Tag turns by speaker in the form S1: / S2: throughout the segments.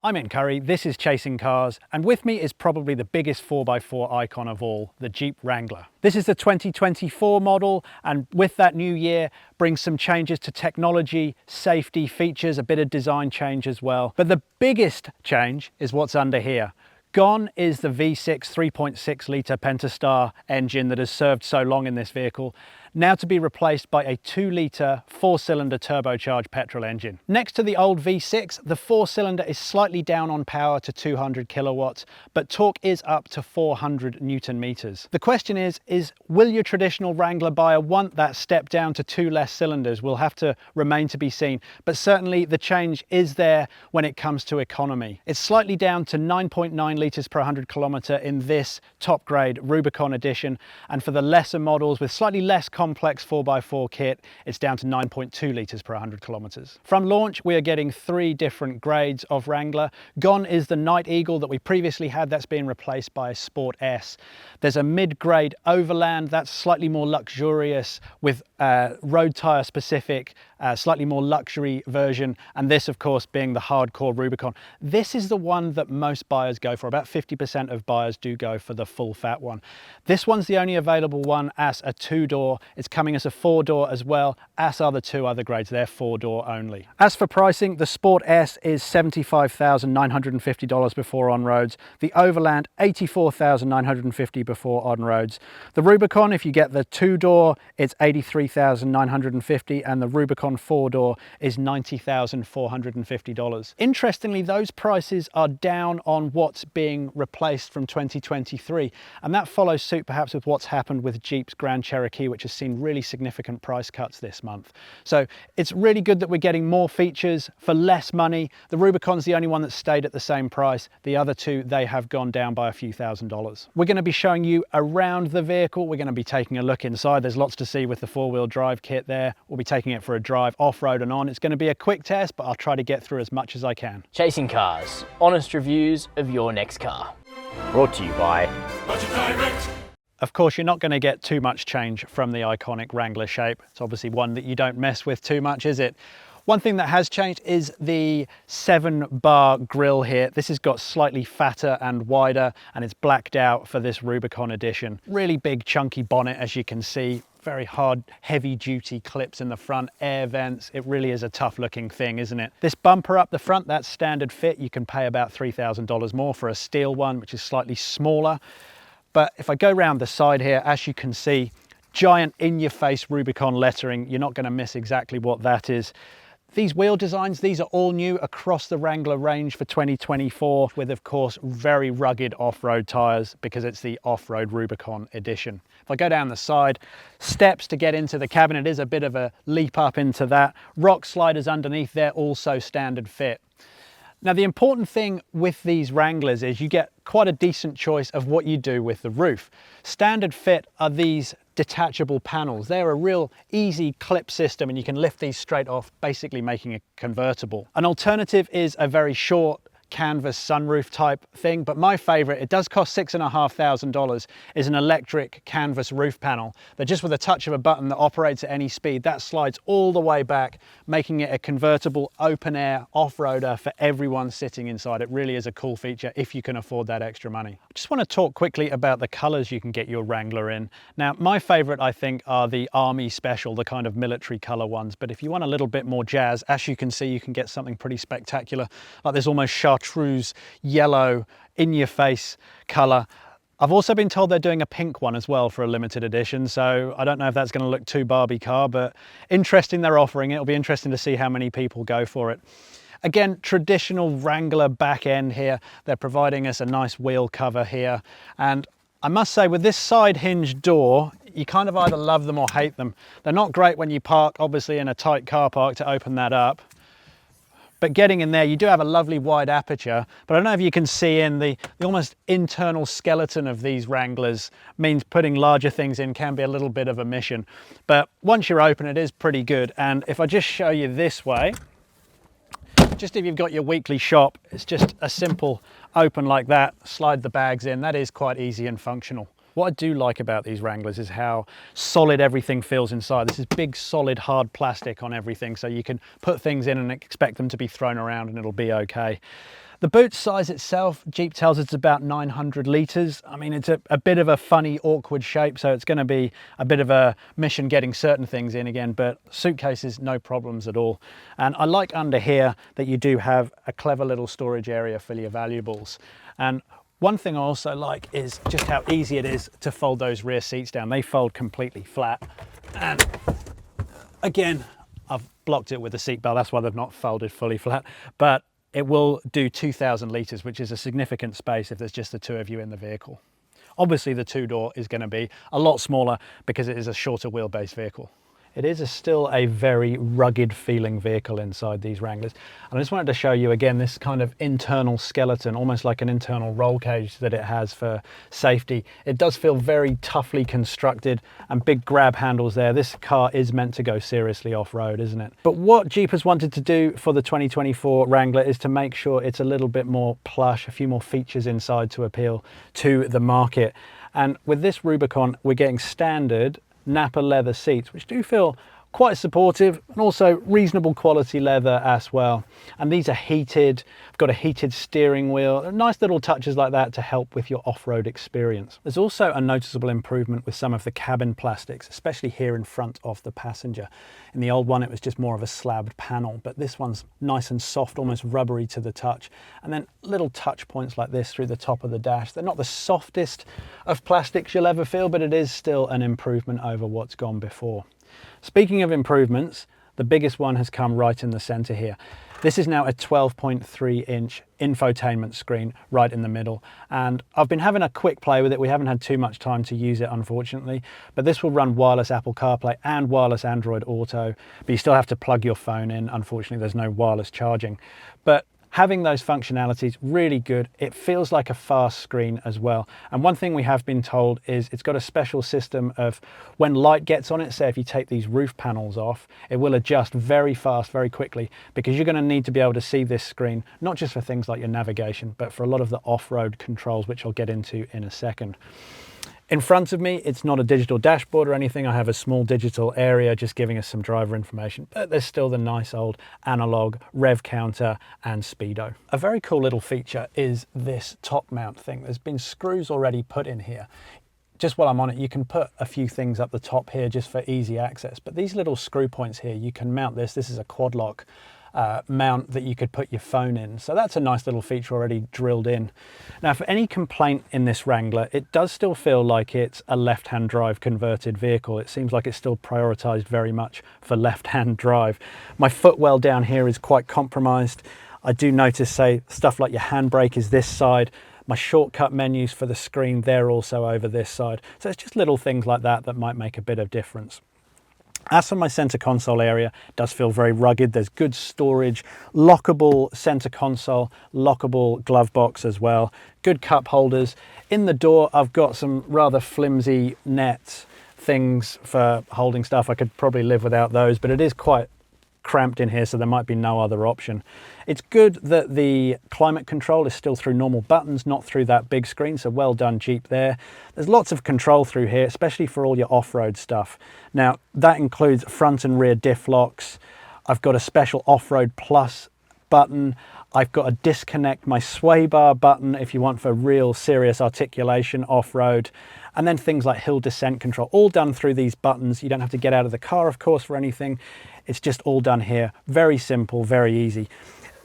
S1: I'm Iain Curry, this is Chasing Cars, and with me is probably the biggest 4x4 icon of all, the Jeep Wrangler. This is the 2024 model, and with that new year brings some changes to technology, safety, features, a bit of design change as well. But the biggest change is what's under here. Gone is the V6 3.6 litre Pentastar engine that has served so long in this vehicle, now to be replaced by a 2 litre 4-cylinder turbocharged petrol engine. Next to the old V6, the 4-cylinder is slightly down on power to 200 kilowatts, but torque is up to 400 Newton meters. The question is will your traditional Wrangler buyer want that step down to 2 less cylinders? Will have to remain to be seen, but certainly the change is there when it comes to economy. It's slightly down to 9.9 litres per 100 kilometre in this top grade Rubicon edition, and for the lesser models with slightly less complex 4x4 kit, it's down to 9.2 litres per 100 kilometres. From launch, we are getting 3 different grades of Wrangler. Gone is the Night Eagle that we previously had, that's being replaced by a Sport S. There's a mid-grade Overland, that's slightly more luxurious with road tyre specific, slightly more luxury version, and this of course being the hardcore Rubicon. This is the one that most buyers go for. About 50% of buyers do go for the full fat one. This one's the only available one as a 2-door. It's coming as a 4-door as well, as are the 2 other grades. They're 4-door only. As for pricing, the Sport S is $75,950 before on roads. The Overland, $84,950 before on roads. The Rubicon, if you get the 2-door, it's $83,950, and the Rubicon 4-door is $90,450. Interestingly, those prices are down on what's being replaced from 2023, and that follows suit perhaps with what's happened with Jeep's Grand Cherokee, which has seen really significant price cuts this month. So it's really good that we're getting more features for less money. The Rubicon's the only one that stayed at the same price. The other 2, they have gone down by a few $1,000s. We're going to be showing you around the vehicle. We're going to be taking a look inside. There's lots to see with the 4-wheel drive kit there. We'll be taking it for a drive off-road and on. It's going to be a quick test, but I'll try to get through as much as I can.
S2: Chasing Cars, honest reviews of your next car. Brought to you by Budget Direct.
S1: Of course, you're not going to get too much change from the iconic Wrangler shape. It's obviously one that you don't mess with too much, is it? One thing that has changed is the 7-bar grille here. This has got slightly fatter and wider, and it's blacked out for this Rubicon edition. Really big chunky bonnet, as you can see. Very hard, heavy duty clips in the front, air vents. It really is a tough looking thing, isn't it? This bumper up the front, that's standard fit. You can pay about $3,000 more for a steel one, which is slightly smaller. But if I go around the side here, as you can see, giant in-your-face Rubicon lettering. You're not going to miss exactly what that is. These wheel designs, these are all new across the Wrangler range for 2024, with of course very rugged off-road tyres because it's the off-road Rubicon edition. If I go down the side, steps to get into the cabin, it is a bit of a leap up into that. Rock sliders underneath, they're also standard fit. Now the important thing with these Wranglers is you get quite a decent choice of what you do with the roof. Standard fit are these detachable panels. They're a real easy clip system and you can lift these straight off, basically making it convertible. An alternative is a very short canvas sunroof type thing, but my favorite, it does cost $6,500, is an electric canvas roof panel that just with a touch of a button that operates at any speed, that slides all the way back, making it a convertible open air off-roader for everyone sitting inside. It really is a cool feature if you can afford that extra money. I just want to talk quickly about the colors you can get your Wrangler in. Now my favorite, I think, are the Army Special, the kind of military color ones, but if you want a little bit more jazz, as you can see, you can get something pretty spectacular, like this almost chartreuse yellow in-your-face color. I've also been told they're doing a pink one as well for a limited edition, so I don't know if that's going to look too Barbie car, but interesting they're offering it. It'll be interesting to see how many people go for it. Again, traditional Wrangler back end here. They're providing us a nice wheel cover here, and I must say with this side hinge door, you kind of either love them or hate them. They're not great when you park obviously in a tight car park to open that up. But getting in there, you do have a lovely wide aperture, but I don't know if you can see in the almost internal skeleton of these Wranglers means putting larger things in can be a little bit of a mission. But once you're open, it is pretty good. And if I just show you this way, just if you've got your weekly shop, it's just a simple open like that, slide the bags in. That is quite easy and functional. What I do like about these Wranglers is how solid everything feels inside. This is big, solid, hard plastic on everything, so you can put things in and expect them to be thrown around and it'll be okay. The boot size itself, Jeep tells us it's about 900 litres. I mean, it's a bit of a funny, awkward shape, so it's going to be a bit of a mission getting certain things in again, but suitcases, no problems at all. And I like under here that you do have a clever little storage area for your valuables. And one thing I also like is just how easy it is to fold those rear seats down. They fold completely flat. And again, I've blocked it with a seat belt, that's why they've not folded fully flat, but it will do 2,000 litres, which is a significant space if there's just the two of you in the vehicle. Obviously the two-door is going to be a lot smaller because it is a shorter wheelbase vehicle. It is still a very rugged feeling vehicle inside these Wranglers. And I just wanted to show you again this kind of internal skeleton, almost like an internal roll cage that it has for safety. It does feel very toughly constructed and big grab handles there. This car is meant to go seriously off-road, isn't it? But what Jeep has wanted to do for the 2024 Wrangler is to make sure it's a little bit more plush, a few more features inside to appeal to the market. And with this Rubicon, we're getting standard Nappa leather seats, which do feel quite supportive and also reasonable quality leather as well. And these are heated. I've got a heated steering wheel, nice little touches like that to help with your off-road experience. There's also a noticeable improvement with some of the cabin plastics, especially here in front of the passenger. In the old one, it was just more of a slabbed panel, but this one's nice and soft, almost rubbery to the touch. And then little touch points like this through the top of the dash. They're not the softest of plastics you'll ever feel, but it is still an improvement over what's gone before. Speaking of improvements, the biggest one has come right in the center here. This is now a 12.3-inch infotainment screen right in the middle, and I've been having a quick play with it. We haven't had too much time to use it, unfortunately, but this will run wireless Apple CarPlay and wireless Android Auto, but you still have to plug your phone in. Unfortunately, there's no wireless charging, but having those functionalities, really good. It feels like a fast screen as well. And one thing we have been told is it's got a special system of when light gets on it, say if you take these roof panels off, it will adjust very fast, very quickly, because you're going to need to be able to see this screen, not just for things like your navigation, but for a lot of the off-road controls, which I'll get into in a second. In front of me, it's not a digital dashboard or anything. I have a small digital area just giving us some driver information, but there's still the nice old analog rev counter and speedo. A very cool little feature is this top mount thing. There's been screws already put in here. Just while I'm on it, you can put a few things up the top here just for easy access, but these little screw points here, you can mount this. This is a quad lock mount that you could put your phone in. So that's a nice little feature already drilled in. Now, for any complaint in this Wrangler, it does still feel like it's a left-hand drive converted vehicle. It seems like it's still prioritized very much for left-hand drive. My footwell down here is quite compromised. I do notice, say, stuff like your handbrake is this side. My shortcut menus for the screen, they're also over this side. So it's just little things like that that might make a bit of difference. As for my center console area, it does feel very rugged. There's good storage, lockable center console, lockable glove box as well, good cup holders. In the door, I've got some rather flimsy net things for holding stuff. I could probably live without those, but it is quite cramped in here, so there might be no other option. It's good that the climate control is still through normal buttons, not through that big screen, so well done, Jeep there. There's lots of control through here, especially for all your off-road stuff. Now, that includes front and rear diff locks. I've got a special off-road plus button. I've got a disconnect my sway bar button if you want for real serious articulation off-road. And then things like hill descent control, all done through these buttons. You don't have to get out of the car, of course, for anything. It's just all done here. Very simple, very easy.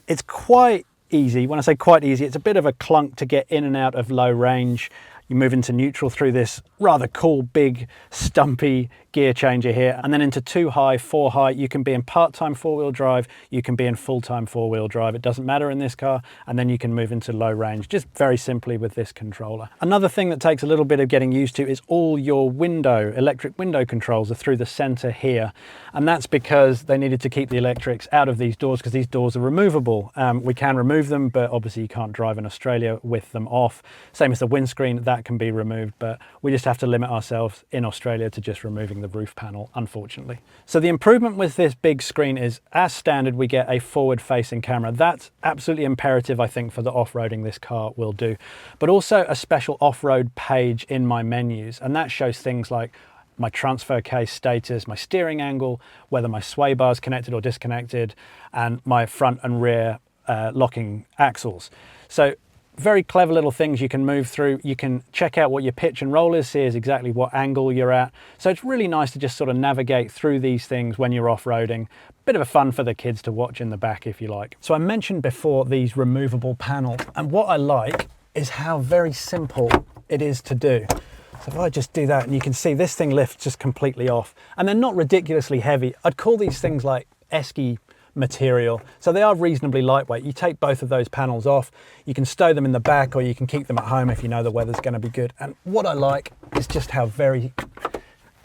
S1: It's quite easy. When I say quite easy, it's a bit of a clunk to get in and out of low range. You move into neutral through this rather cool, big, stumpy gear changer here, and then into 2 high, 4 high. You can be in part-time four-wheel drive, you can be in full-time four-wheel drive. It doesn't matter in this car, and then you can move into low range, just very simply with this controller. Another thing that takes a little bit of getting used to is all your electric window controls are through the center here, and that's because they needed to keep the electrics out of these doors because these doors are removable. We can remove them, but obviously you can't drive in Australia with them off. Same as the windscreen, that can be removed, but we just have to limit ourselves in Australia to just removing the roof panel, unfortunately. So the improvement with this big screen is, as standard, we get a forward-facing camera. That's absolutely imperative, I think, for the off-roading this car will do. But also a special off-road page in my menus, and that shows things like my transfer case status, my steering angle, whether my sway bar is connected or disconnected, and my front and rear locking axles. So very clever little things you can move through. You can check out what your pitch and roll is, see exactly what angle you're at. So it's really nice to just sort of navigate through these things when you're off-roading. Bit of a fun for the kids to watch in the back if you like. So I mentioned before these removable panels, and what I like is how very simple it is to do. So if I just do that, and you can see this thing lifts just completely off, and they're not ridiculously heavy. I'd call these things like esky material, so they are reasonably lightweight. You take both of those panels off, you can stow them in the back, or you can keep them at home if you know the weather's going to be good. And what I like is just how very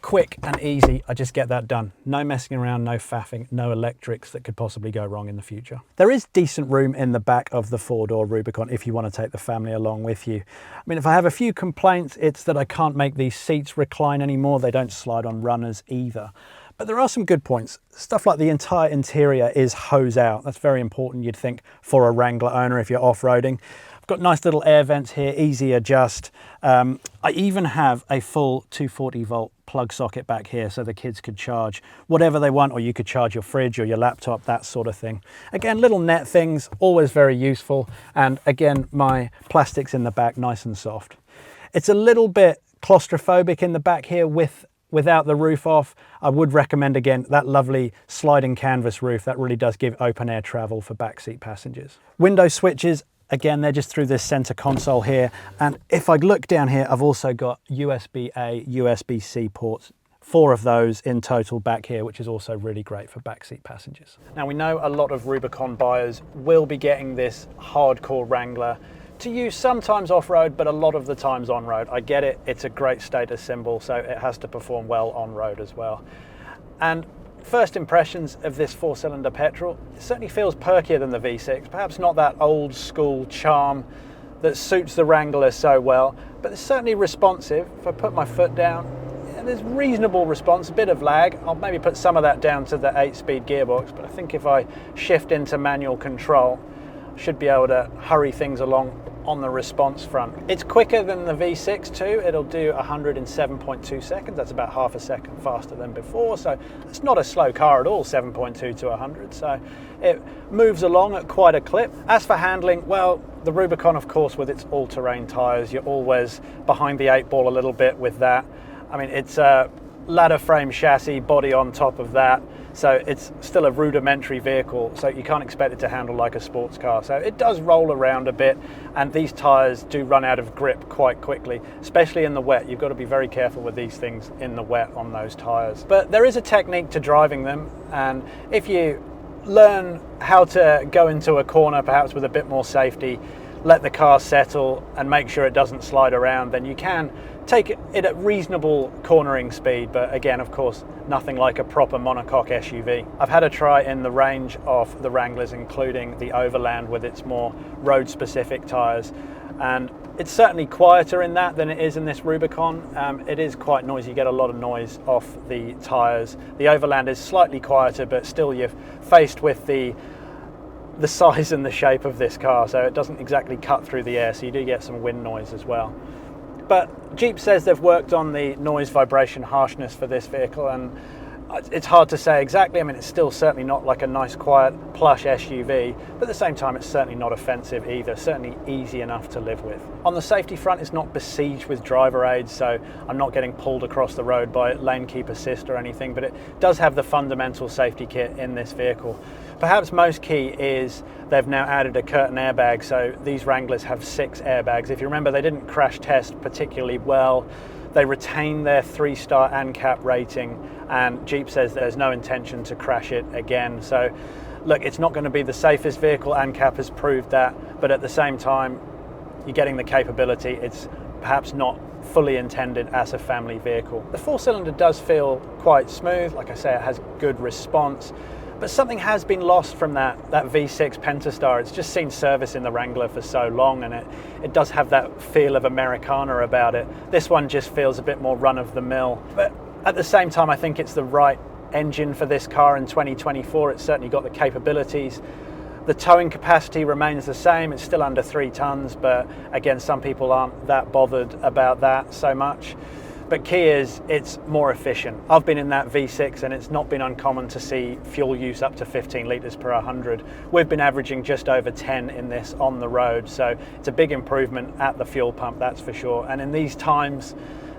S1: quick and easy I just get that done. No messing around, no faffing, no electrics that could possibly go wrong in the future. There is decent room in the back of the 4-door Rubicon if you want to take the family along with you. I mean, if I have a few complaints, it's that I can't make these seats recline anymore. They don't slide on runners either. But there are some good points. Stuff like the entire interior is hose out. That's very important, you'd think, for a Wrangler owner if you're off-roading. I've got nice little air vents here, easy adjust. I even have a full 240 volt plug socket back here so the kids could charge whatever they want, or you could charge your fridge or your laptop, that sort of thing. Again, little net things, always very useful. And again, my plastics in the back, nice and soft. It's a little bit claustrophobic in the back here without the roof off. I would recommend, again, that lovely sliding canvas roof. That really does give open air travel for backseat passengers. Window switches, again, they're just through this center console here. And if I look down here, I've also got USB-A, USB-C ports, 4 of those in total back here, which is also really great for backseat passengers. Now, we know a lot of Rubicon buyers will be getting this hardcore Wrangler to use sometimes off-road, but a lot of the times on-road. I get it, it's a great status symbol, so it has to perform well on-road as well. And first impressions of this 4-cylinder petrol, it certainly feels perkier than the V6, perhaps not that old school charm that suits the Wrangler so well, but it's certainly responsive. If I put my foot down, there's reasonable response, a bit of lag. I'll maybe put some of that down to the 8-speed gearbox, but I think if I shift into manual control, I should be able to hurry things along on the response front. It's quicker than the V6 too. It'll do 107.2 seconds. That's about half a second faster than before. So it's not a slow car at all, 7.2 to 100. So it moves along at quite a clip. As for handling, well, the Rubicon, of course, with its all-terrain tires, you're always behind the 8-ball a little bit with that. I mean, it's a ladder frame chassis, body on top of that. So it's still a rudimentary vehicle, so you can't expect it to handle like a sports car. So it does roll around a bit, and these tires do run out of grip quite quickly, especially in the wet. You've got to be very careful with these things in the wet on those tires. But there is a technique to driving them, and if you learn how to go into a corner perhaps with a bit more safety, let the car settle and make sure it doesn't slide around, then you can take it at reasonable cornering speed. But again, of course, nothing like a proper monocoque SUV. I've had a try in the range of the Wranglers, including the Overland with its more road specific tires, and it's certainly quieter in that than it is in this Rubicon. It is quite noisy, you get a lot of noise off the tires. The Overland is slightly quieter, but still you're faced with the size and the shape of this car, so it doesn't exactly cut through the air, so you do get some wind noise as well. But Jeep says they've worked on the noise, vibration, harshness for this vehicle, and it's hard to say exactly. I mean, it's still certainly not like a nice, quiet, plush SUV, but at the same time, it's certainly not offensive either, certainly easy enough to live with. On the safety front, it's not besieged with driver aids, so I'm not getting pulled across the road by lane keep assist or anything, but it does have the fundamental safety kit in this vehicle. Perhaps most key is they've now added a curtain airbag, so these Wranglers have 6 airbags. If you remember, they didn't crash test particularly well. They retain their 3-star ANCAP rating, and Jeep says there's no intention to crash it again. So look, it's not going to be the safest vehicle, ANCAP has proved that, but at the same time, you're getting the capability. It's perhaps not fully intended as a family vehicle. The 4-cylinder does feel quite smooth. Like I say, it has good response. But something has been lost from that V6 Pentastar. It's just seen service in the Wrangler for so long, and it does have that feel of Americana about it. This one just feels a bit more run-of-the-mill. But at the same time, I think it's the right engine for this car in 2024. It's certainly got the capabilities. The towing capacity remains the same. It's still under 3 tons, but again, some people aren't that bothered about that so much. But key is it's more efficient. I've been in that V6 and it's not been uncommon to see fuel use up to 15 litres per 100. We've been averaging just over 10 in this on the road, so it's a big improvement at the fuel pump, that's for sure. And in these times,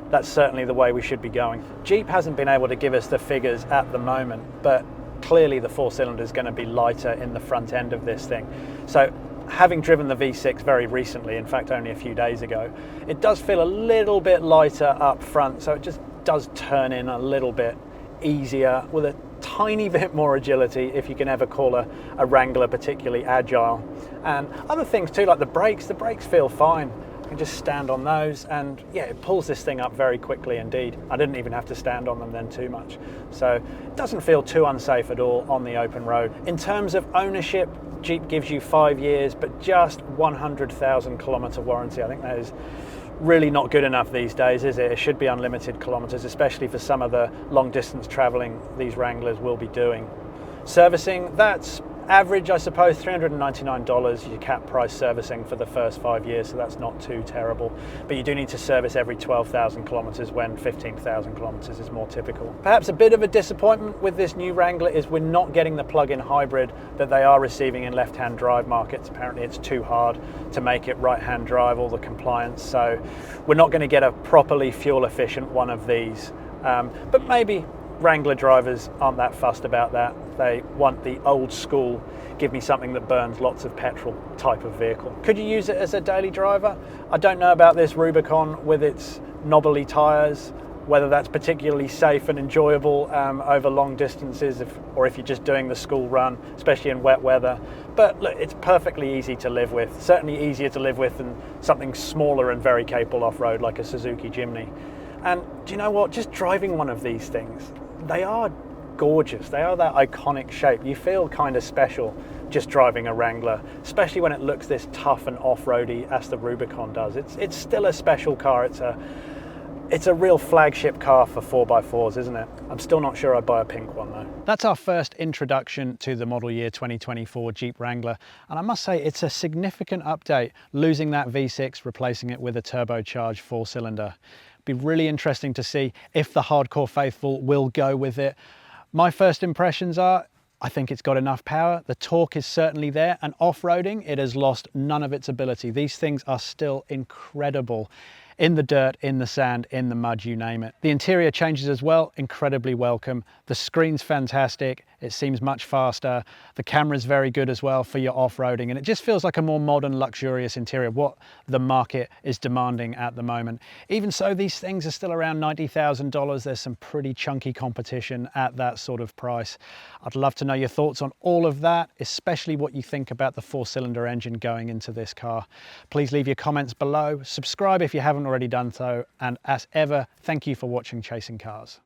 S1: that's certainly the way we should be going. Jeep hasn't been able to give us the figures at the moment, but clearly the 4-cylinder is going to be lighter in the front end of this thing. So having driven the V6 very recently, in fact only a few days ago, it does feel a little bit lighter up front, so it just does turn in a little bit easier with a tiny bit more agility, if you can ever call a Wrangler particularly agile. And other things too, like the brakes feel fine. I can just stand on those and yeah, it pulls this thing up very quickly indeed. I didn't even have to stand on them then too much. So it doesn't feel too unsafe at all on the open road. In terms of ownership, Jeep gives you 5 years, but just 100,000 kilometer warranty. I think that is really not good enough these days, is it? It should be unlimited kilometers, especially for some of the long distance traveling these Wranglers will be doing. Servicing, that's average, I suppose, $399 your cap price servicing for the first 5 years, so that's not too terrible. But you do need to service every 12,000 kilometers when 15,000 kilometers is more typical. Perhaps a bit of a disappointment with this new Wrangler is we're not getting the plug-in hybrid that they are receiving in left-hand drive markets. Apparently it's too hard to make it right-hand drive, all the compliance, so we're not going to get a properly fuel efficient one of these. But maybe Wrangler drivers aren't that fussed about that. They want the old school, give me something that burns lots of petrol type of vehicle. Could you use it as a daily driver? I don't know about this Rubicon with its knobbly tyres, whether that's particularly safe and enjoyable over long distances, or if you're just doing the school run, especially in wet weather. But look, it's perfectly easy to live with, certainly easier to live with than something smaller and very capable off-road like a Suzuki Jimny. And do you know what, just driving one of these things, they are gorgeous. They are that iconic shape. You feel kind of special just driving a Wrangler, especially when it looks this tough and off-roady as the Rubicon does. It's still a special car. It's a real flagship car for 4x4s, isn't it? I'm still not sure I'd buy a pink one though. That's our first introduction to the model year 2024 Jeep Wrangler. And I must say it's a significant update, losing that V6, replacing it with a turbocharged 4-cylinder. Be really interesting to see if the hardcore faithful will go with it. My first impressions are, I think it's got enough power. The torque is certainly there, and off-roading, it has lost none of its ability. These things are still incredible in the dirt, in the sand, in the mud, you name it. The interior changes as well, incredibly welcome. The screen's fantastic. It seems much faster. The camera's very good as well for your off-roading, and it just feels like a more modern, luxurious interior, what the market is demanding at the moment. Even so, these things are still around $90,000. There's some pretty chunky competition at that sort of price. I'd love to know your thoughts on all of that, especially what you think about the 4-cylinder engine going into this car. Please leave your comments below. Subscribe if you haven't already done so, and as ever, thank you for watching Chasing Cars.